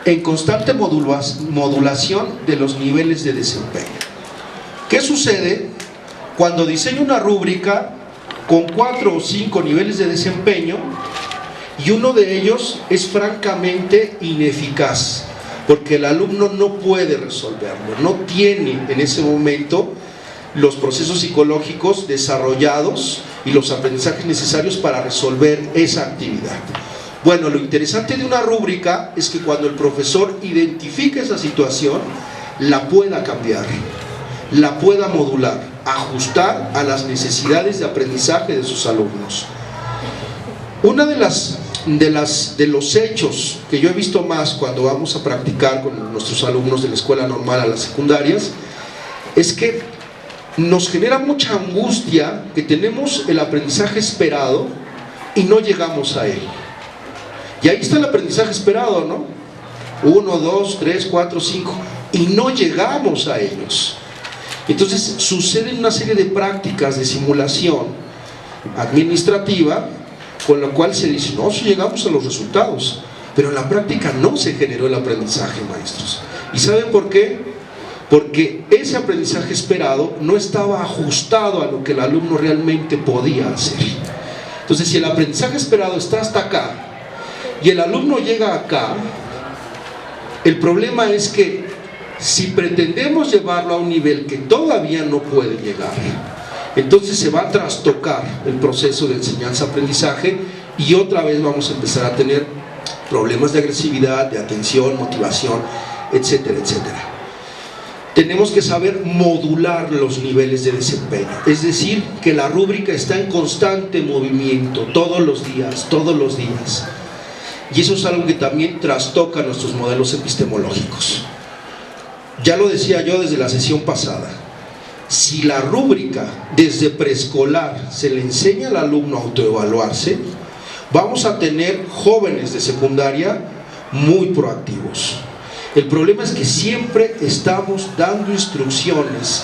en constante modulación de los niveles de desempeño. ¿Qué sucede cuando diseño una rúbrica con 4 o 5 niveles de desempeño y uno de ellos es francamente ineficaz? Porque el alumno no puede resolverlo, no tiene en ese momento los procesos psicológicos desarrollados y los aprendizajes necesarios para resolver esa actividad. Bueno, lo interesante de una rúbrica es que cuando el profesor identifique esa situación, la pueda cambiar, la pueda modular, ajustar a las necesidades de aprendizaje de sus alumnos. Una de los hechos que yo he visto más cuando vamos a practicar con nuestros alumnos de la escuela normal a las secundarias es que nos genera mucha angustia que tenemos el aprendizaje esperado y no llegamos a él. Y ahí está el aprendizaje esperado, ¿no? 1, 2, 3, 4, 5 y no llegamos a ellos. Entonces suceden una serie de prácticas de simulación administrativa con la cual se dice, no, si llegamos a los resultados, pero en la práctica no se generó el aprendizaje, maestros. ¿Y saben por qué? Porque ese aprendizaje esperado no estaba ajustado a lo que el alumno realmente podía hacer. Entonces, si el aprendizaje esperado está hasta acá y el alumno llega acá, el problema es que si pretendemos llevarlo a un nivel que todavía no puede llegar, entonces se va a trastocar el proceso de enseñanza-aprendizaje y otra vez vamos a empezar a tener problemas de agresividad, de atención, motivación, etcétera, etcétera. Tenemos que saber modular los niveles de desempeño, es decir, que la rúbrica está en constante movimiento, todos los días, y eso es algo que también trastoca nuestros modelos epistemológicos. Ya lo decía yo desde la sesión pasada, si la rúbrica desde preescolar se le enseña al alumno a autoevaluarse, vamos a tener jóvenes de secundaria muy proactivos. El problema es que siempre estamos dando instrucciones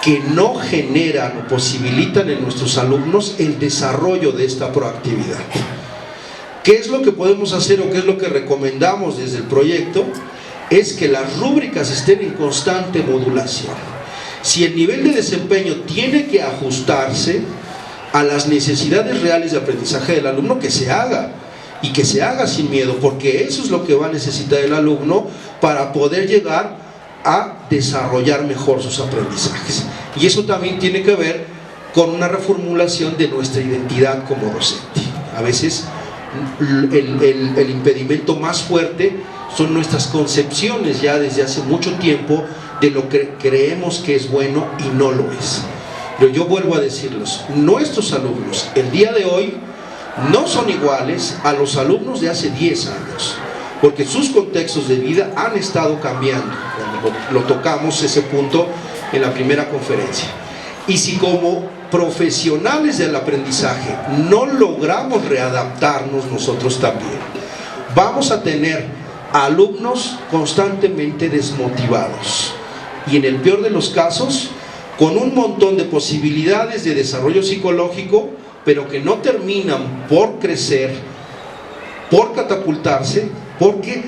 que no generan o posibilitan en nuestros alumnos el desarrollo de esta proactividad. ¿Qué es lo que podemos hacer o qué es lo que recomendamos desde el proyecto? Es que las rúbricas estén en constante modulación. Si el nivel de desempeño tiene que ajustarse a las necesidades reales de aprendizaje del alumno, que se haga, y que se haga sin miedo, porque eso es lo que va a necesitar el alumno para poder llegar a desarrollar mejor sus aprendizajes. Y eso también tiene que ver con una reformulación de nuestra identidad como docente. A veces el impedimento más fuerte son nuestras concepciones ya desde hace mucho tiempo de lo que creemos que es bueno y no lo es. Pero yo vuelvo a decirles, nuestros alumnos el día de hoy no son iguales a los alumnos de hace 10 años, porque sus contextos de vida han estado cambiando. Lo tocamos ese punto en la primera conferencia. Y si como profesionales del aprendizaje no logramos readaptarnos nosotros también, vamos a tener alumnos constantemente desmotivados y en el peor de los casos con un montón de posibilidades de desarrollo psicológico, pero que no terminan por crecer, por catapultarse, porque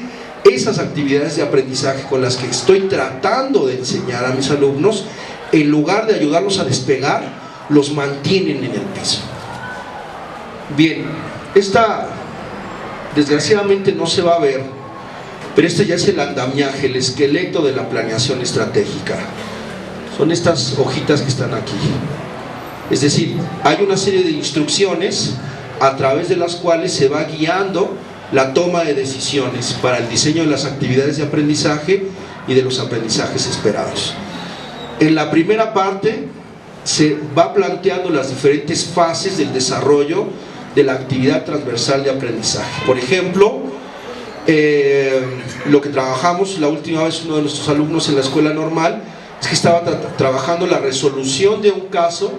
esas actividades de aprendizaje con las que estoy tratando de enseñar a mis alumnos, en lugar de ayudarlos a despegar, los mantienen en el piso. Bien, esta desgraciadamente no se va a ver, pero este ya es el andamiaje, el esqueleto de la planeación estratégica. Son estas hojitas que están aquí. Es decir, hay una serie de instrucciones a través de las cuales se va guiando la toma de decisiones para el diseño de las actividades de aprendizaje y de los aprendizajes esperados. En la primera parte se va planteando las diferentes fases del desarrollo de la actividad transversal de aprendizaje. Por ejemplo, lo que trabajamos la última vez uno de nuestros alumnos en la escuela normal es que estaba trabajando la resolución de un caso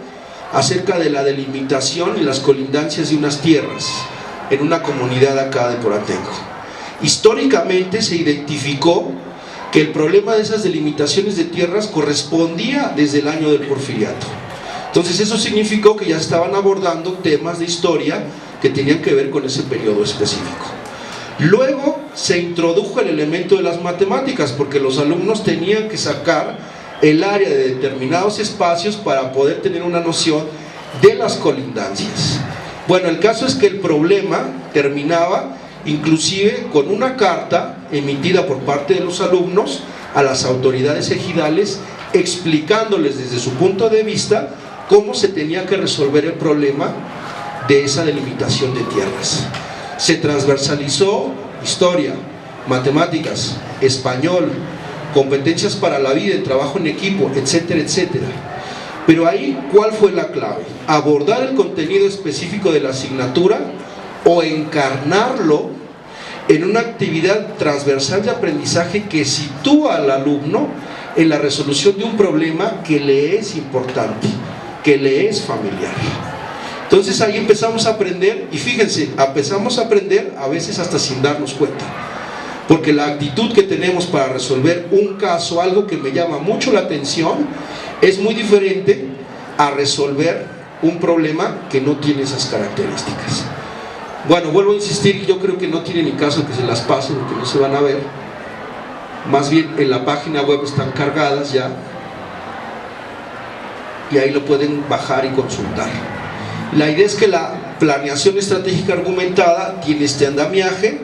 acerca de la delimitación y las colindancias de unas tierras en una comunidad acá de Poratenco. Históricamente se identificó que el problema de esas delimitaciones de tierras correspondía desde el año del Porfiriato. Entonces eso significó que ya estaban abordando temas de historia que tenían que ver con ese periodo específico. Luego se introdujo el elemento de las matemáticas, porque los alumnos tenían que sacar el área de determinados espacios para poder tener una noción de las colindancias. Bueno, el caso es que el problema terminaba inclusive con una carta emitida por parte de los alumnos a las autoridades ejidales, explicándoles desde su punto de vista cómo se tenía que resolver el problema de esa delimitación de tierras. Se transversalizó historia, matemáticas, español, competencias para la vida, el trabajo en equipo, etcétera, etcétera. Pero ahí, ¿cuál fue la clave? Abordar el contenido específico de la asignatura o encarnarlo en una actividad transversal de aprendizaje que sitúa al alumno en la resolución de un problema que le es importante, que le es familiar. Entonces ahí empezamos a aprender, y fíjense, empezamos a aprender a veces hasta sin darnos cuenta, porque la actitud que tenemos para resolver un caso, algo que me llama mucho la atención, es muy diferente a resolver un problema que no tiene esas características. Bueno, vuelvo a insistir, yo creo que no tiene ni caso que se las pasen porque no se van a ver, más bien en la página web están cargadas ya, y ahí lo pueden bajar y consultar. La idea es que la planeación estratégica argumentada tiene este andamiaje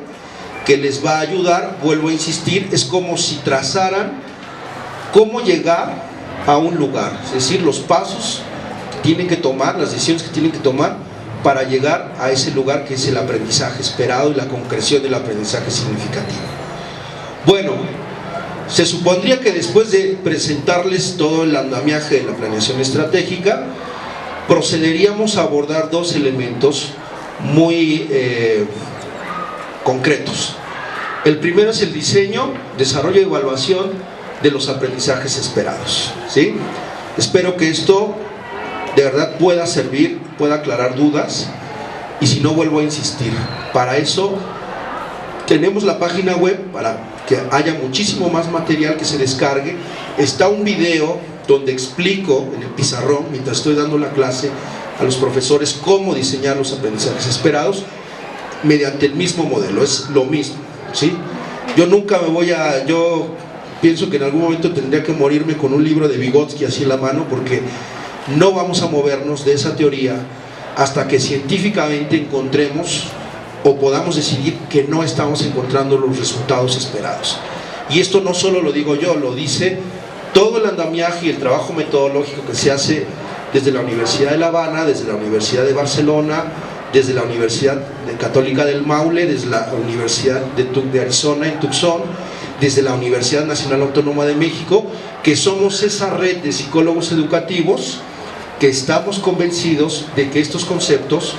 que les va a ayudar, vuelvo a insistir, es como si trazaran cómo llegar a un lugar, es decir, los pasos que tienen que tomar, las decisiones que tienen que tomar para llegar a ese lugar que es el aprendizaje esperado y la concreción del aprendizaje significativo. Bueno, se supondría que después de presentarles todo el andamiaje de la planeación estratégica, procederíamos a abordar dos elementos muy concretos. El primero es el diseño, desarrollo y evaluación de los aprendizajes esperados, ¿sí? Espero que esto de verdad pueda servir, pueda aclarar dudas, y si no, vuelvo a insistir. Para eso tenemos la página web para que haya muchísimo más material que se descargue. Está un video donde explico en el pizarrón, mientras estoy dando la clase a los profesores, cómo diseñar los aprendizajes esperados mediante el mismo modelo, es lo mismo, ¿sí? Yo nunca me voy a... yo pienso que en algún momento tendría que morirme con un libro de Vygotsky así en la mano, porque no vamos a movernos de esa teoría hasta que científicamente encontremos o podamos decidir que no estamos encontrando los resultados esperados. Y esto no solo lo digo yo, lo dice todo el andamiaje y el trabajo metodológico que se hace desde la Universidad de La Habana, desde la Universidad de Barcelona, desde la Universidad Católica del Maule, desde la Universidad de Arizona en Tucson, desde la Universidad Nacional Autónoma de México, que somos esa red de psicólogos educativos que estamos convencidos de que estos conceptos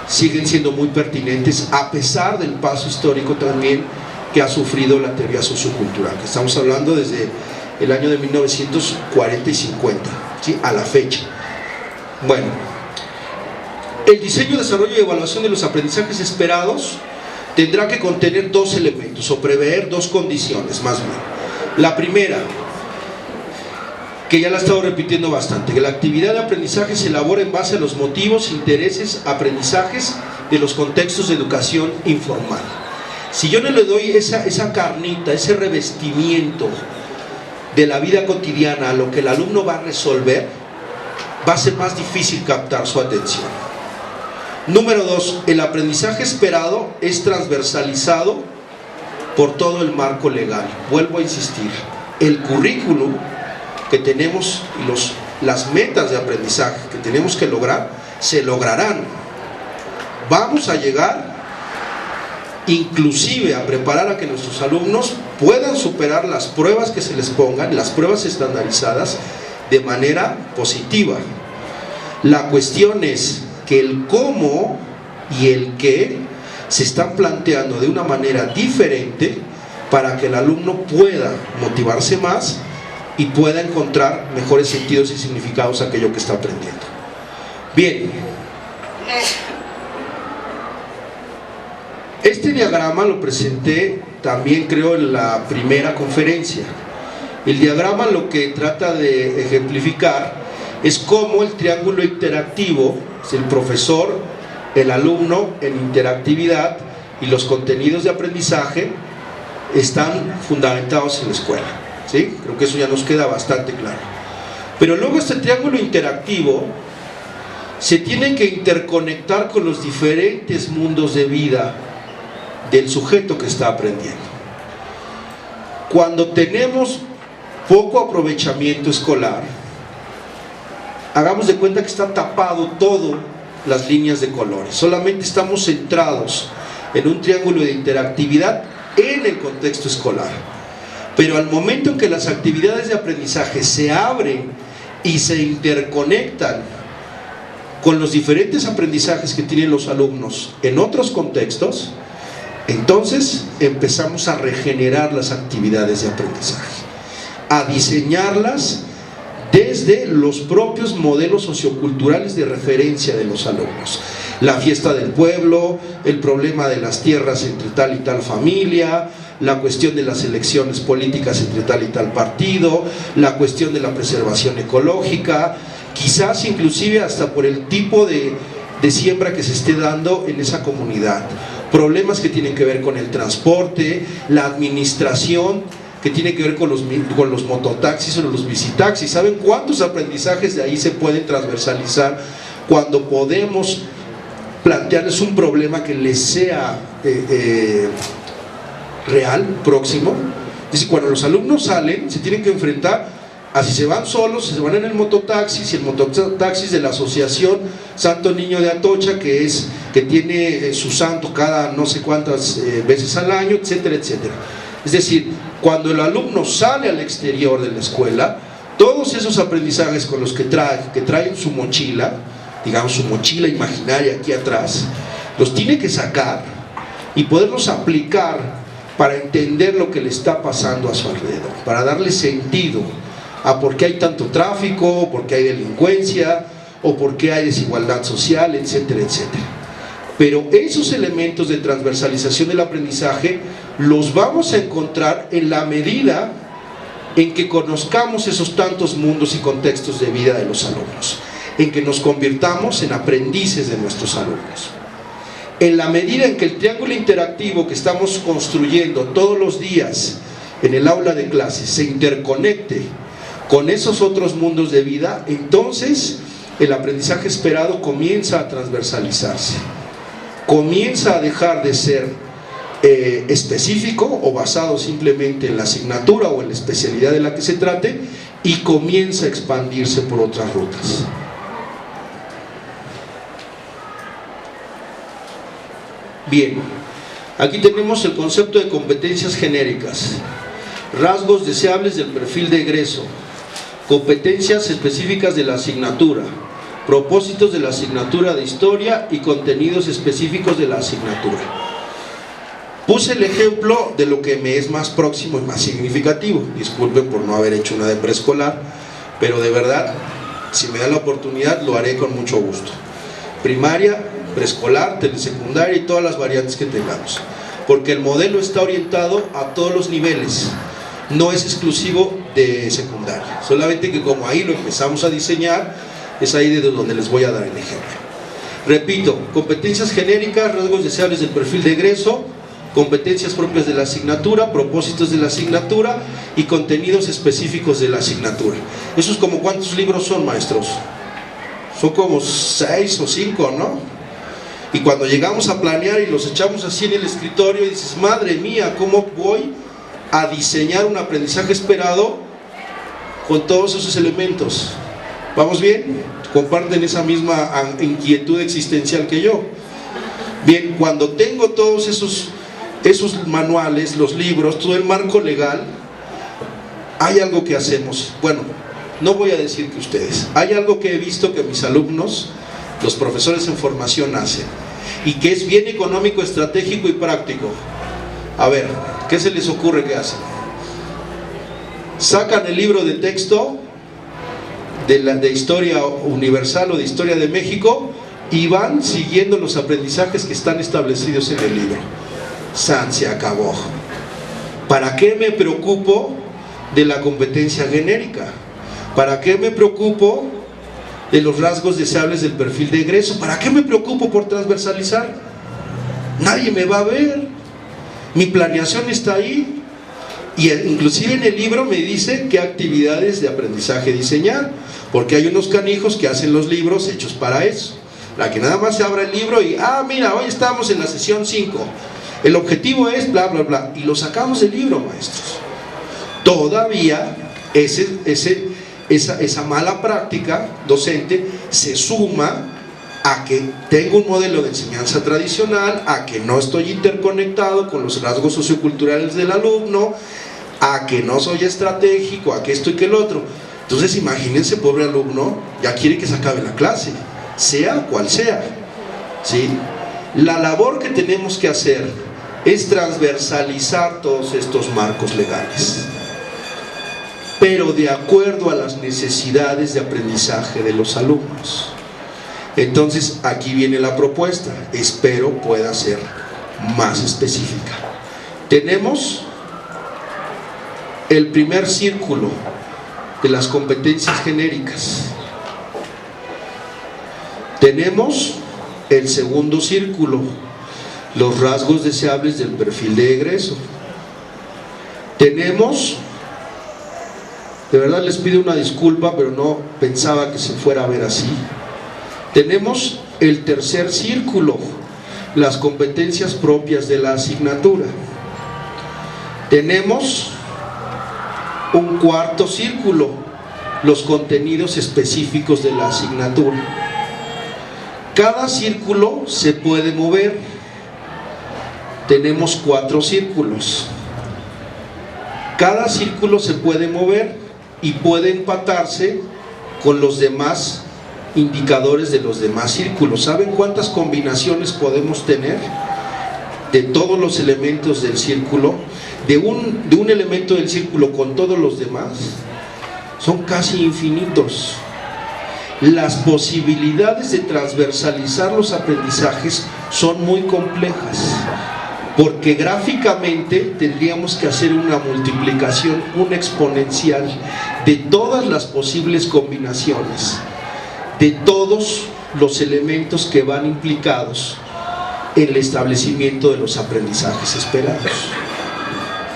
siguen siendo muy pertinentes a pesar del paso histórico también que ha sufrido la teoría sociocultural, que estamos hablando desde el año de 1940 y 50, ¿sí? A la fecha. Bueno, el diseño, desarrollo y evaluación de los aprendizajes esperados tendrá que contener dos elementos o prever dos condiciones más bien. La primera, que ya la he estado repitiendo bastante, que la actividad de aprendizaje se elabora en base a los motivos, intereses, aprendizajes de los contextos de educación informal. Si yo no le doy esa carnita, ese revestimiento de la vida cotidiana a lo que el alumno va a resolver, va a ser más difícil captar su atención. Número dos, el aprendizaje esperado es transversalizado por todo el marco legal. Vuelvo a insistir, el currículum que tenemos y las metas de aprendizaje que tenemos que lograr, se lograrán. Vamos a llegar inclusive a preparar a que nuestros alumnos puedan superar las pruebas que se les pongan, las pruebas estandarizadas, de manera positiva. La cuestión es que el cómo y el qué se están planteando de una manera diferente para que el alumno pueda motivarse más y pueda encontrar mejores sentidos y significados a aquello que está aprendiendo. Bien, este diagrama lo presenté también, creo, en la primera conferencia. El diagrama lo que trata de ejemplificar es cómo el triángulo interactivo, es el profesor, el alumno en interactividad y los contenidos de aprendizaje están fundamentados en la escuela, ¿sí? Creo que eso ya nos queda bastante claro. Pero luego este triángulo interactivo se tiene que interconectar con los diferentes mundos de vida del sujeto que está aprendiendo. Cuando tenemos poco aprovechamiento escolar, hagamos de cuenta que está tapado todo las líneas de colores, solamente estamos centrados en un triángulo de interactividad en el contexto escolar. Pero al momento en que las actividades de aprendizaje se abren y se interconectan con los diferentes aprendizajes que tienen los alumnos en otros contextos, entonces empezamos a regenerar las actividades de aprendizaje, a diseñarlas desde los propios modelos socioculturales de referencia de los alumnos. La fiesta del pueblo, el problema de las tierras entre tal y tal familia, la cuestión de las elecciones políticas entre tal y tal partido, la cuestión de la preservación ecológica, quizás inclusive hasta por el tipo de siembra que se esté dando en esa comunidad, problemas que tienen que ver con el transporte, la administración, que tiene que ver con los mototaxis o los bicitaxis. ¿Saben cuántos aprendizajes de ahí se pueden transversalizar cuando podemos plantearles un problema que les sea real, próximo? Es decir, cuando los alumnos salen, se tienen que enfrentar a si se van solos, si se van en el mototaxi, si el mototaxi es de la asociación Santo Niño de Atocha, que tiene su santo cada no sé cuántas veces al año, etcétera, etcétera. Es decir, cuando el alumno sale al exterior de la escuela, todos esos aprendizajes con los que traen su mochila, digamos su mochila imaginaria aquí atrás, los tiene que sacar y poderlos aplicar para entender lo que le está pasando a su alrededor, para darle sentido a por qué hay tanto tráfico, por qué hay delincuencia, o por qué hay desigualdad social, etcétera, etcétera. Pero esos elementos de transversalización del aprendizaje los vamos a encontrar en la medida en que conozcamos esos tantos mundos y contextos de vida de los alumnos, en que nos convirtamos en aprendices de nuestros alumnos. En la medida en que el triángulo interactivo que estamos construyendo todos los días en el aula de clases se interconecte con esos otros mundos de vida, entonces el aprendizaje esperado comienza a transversalizarse, comienza a dejar de ser específico o basado simplemente en la asignatura o en la especialidad de la que se trate, y comienza a expandirse por otras rutas. Bien, aquí tenemos el concepto de competencias genéricas, rasgos deseables del perfil de egreso, competencias específicas de la asignatura, propósitos de la asignatura de historia y contenidos específicos de la asignatura. Puse el ejemplo de lo que me es más próximo y más significativo. Disculpen por no haber hecho una de preescolar, pero de verdad, si me da la oportunidad, lo haré con mucho gusto. Primaria, preescolar, telesecundaria y todas las variantes que tengamos, porque el modelo está orientado a todos los niveles, no es exclusivo de secundaria, solamente que como ahí lo empezamos a diseñar, es ahí de donde les voy a dar el ejemplo. Repito, competencias genéricas, rasgos deseables del perfil de egreso, competencias propias de la asignatura, propósitos de la asignatura y contenidos específicos de la asignatura. Eso es como, ¿cuántos libros son, maestros? Son como 6 o 5, ¿no? Y cuando llegamos a planear y los echamos así en el escritorio y dices, madre mía, ¿cómo voy a diseñar un aprendizaje esperado con todos esos elementos? ¿Vamos bien? ¿Comparten esa misma inquietud existencial que yo? Bien, cuando tengo todos esos manuales, los libros, todo el marco legal, hay algo que hacemos. Bueno, no voy a decir que ustedes, hay algo que he visto que mis alumnos, los profesores en formación, hacen, y que es bien económico, estratégico y práctico. A ver, ¿qué se les ocurre que hacen? Sacan el libro de texto de historia universal o de historia de México y van siguiendo los aprendizajes que están establecidos en el libro. ¡San! Se acabó. ¿Para qué me preocupo de la competencia genérica? ¿Para qué me preocupo de los rasgos deseables del perfil de egreso? ¿Para qué me preocupo por transversalizar? nadie me va a ver, mi planeación está ahí. Y inclusive en el libro me dice qué actividades de aprendizaje diseñar, porque hay unos canijos que hacen los libros hechos para eso, para que nada más se abra el libro y, mira, hoy estamos en la sesión 5, el objetivo es bla bla bla, y lo sacamos del libro, maestros. Todavía esa mala práctica docente se suma a que tengo un modelo de enseñanza tradicional, a que no estoy interconectado con los rasgos socioculturales del alumno, a que no soy estratégico, a que esto y que el otro. Entonces imagínense, pobre alumno, ya quiere que se acabe la clase, sea cual sea, ¿sí? La labor que tenemos que hacer es transversalizar todos estos marcos legales, pero de acuerdo a las necesidades de aprendizaje de los alumnos. Entonces aquí viene la propuesta, espero pueda ser más específica. Tenemos el primer círculo de las competencias genéricas, tenemos el segundo círculo, los rasgos deseables del perfil de egreso, tenemos, de verdad les pido una disculpa, pero no pensaba que se fuera a ver así. Tenemos el tercer círculo, las competencias propias de la asignatura. Tenemos un cuarto círculo, los contenidos específicos de la asignatura. Cada círculo se puede mover. Tenemos 4 círculos. Cada círculo se puede mover y puede empatarse con los demás indicadores de los demás círculos. ¿Saben cuántas combinaciones podemos tener de todos los elementos del círculo? De un elemento del círculo con todos los demás son casi infinitos. Las posibilidades de transversalizar los aprendizajes son muy complejas, porque gráficamente tendríamos que hacer una multiplicación, una exponencial de todas las posibles combinaciones, de todos los elementos que van implicados en el establecimiento de los aprendizajes esperados.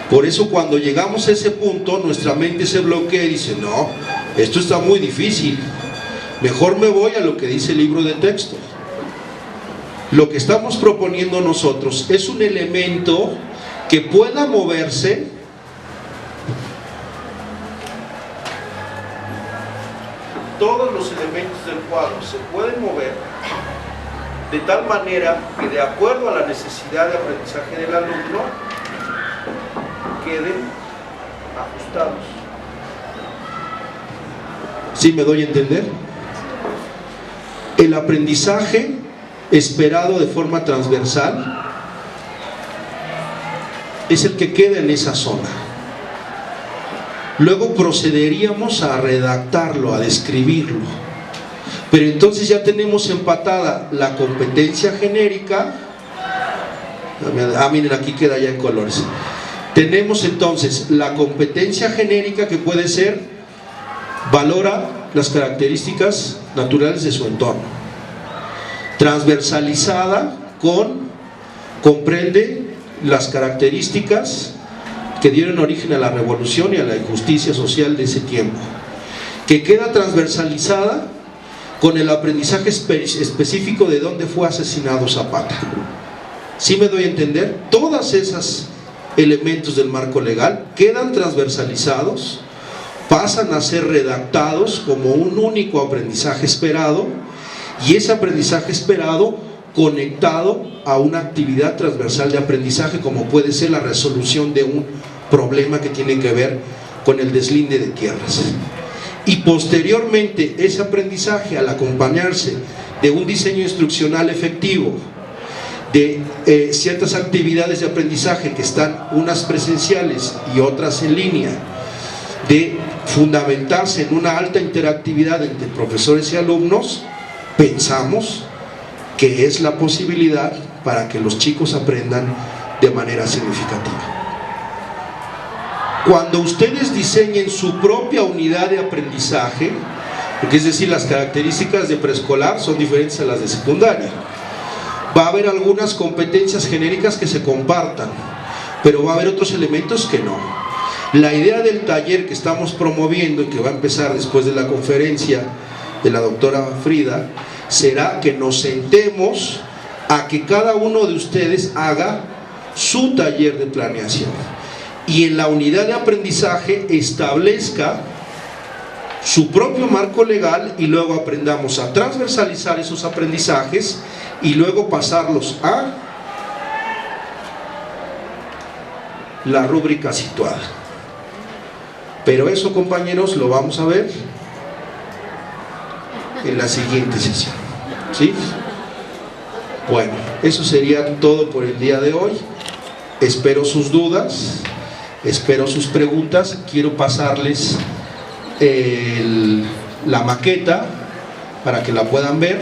Por eso cuando llegamos a ese punto, nuestra mente se bloquea y dice, no, esto está muy difícil, mejor me voy a lo que dice el libro de texto. Lo que estamos proponiendo nosotros es un elemento que pueda moverse todos los elementos del cuadro se pueden mover de tal manera que de acuerdo a la necesidad de aprendizaje del alumno queden ajustados. ¿Sí me doy a entender? El aprendizaje esperado de forma transversal es el que queda en esa zona. Luego procederíamos a redactarlo, a describirlo, pero entonces ya tenemos empatada la competencia genérica. Miren, aquí queda ya en colores. Tenemos entonces la competencia genérica, que puede ser valora las características naturales de su entorno, transversalizada comprende las características que dieron origen a la revolución y a la injusticia social de ese tiempo, que queda transversalizada con el aprendizaje específico de dónde fue asesinado Zapata. ¿Sí me doy a entender? Todas esas elementos del marco legal quedan transversalizados, pasan a ser redactados como un único aprendizaje esperado, y ese aprendizaje esperado conectado a una actividad transversal de aprendizaje, como puede ser la resolución de un problema que tiene que ver con el deslinde de tierras. Y posteriormente ese aprendizaje, al acompañarse de un diseño instruccional efectivo, de ciertas actividades de aprendizaje que están unas presenciales y otras en línea, de fundamentarse en una alta interactividad entre profesores y alumnos, pensamos que es la posibilidad para que los chicos aprendan de manera significativa. Cuando ustedes diseñen su propia unidad de aprendizaje, porque es decir, las características de preescolar son diferentes a las de secundaria, Va a haber algunas competencias genéricas que se compartan, pero va a haber otros elementos que no. La idea del taller que estamos promoviendo y que va a empezar después de la conferencia de la doctora Frida, será que nos sentemos a que cada uno de ustedes haga su taller de planeación y en la unidad de aprendizaje establezca su propio marco legal y luego aprendamos a transversalizar esos aprendizajes y luego pasarlos a la rúbrica situada. Pero eso, compañeros, lo vamos a ver en la siguiente sesión, ¿sí? Bueno, eso sería todo por el día de hoy. Espero sus dudas, espero sus preguntas. Quiero pasarles la maqueta para que la puedan ver.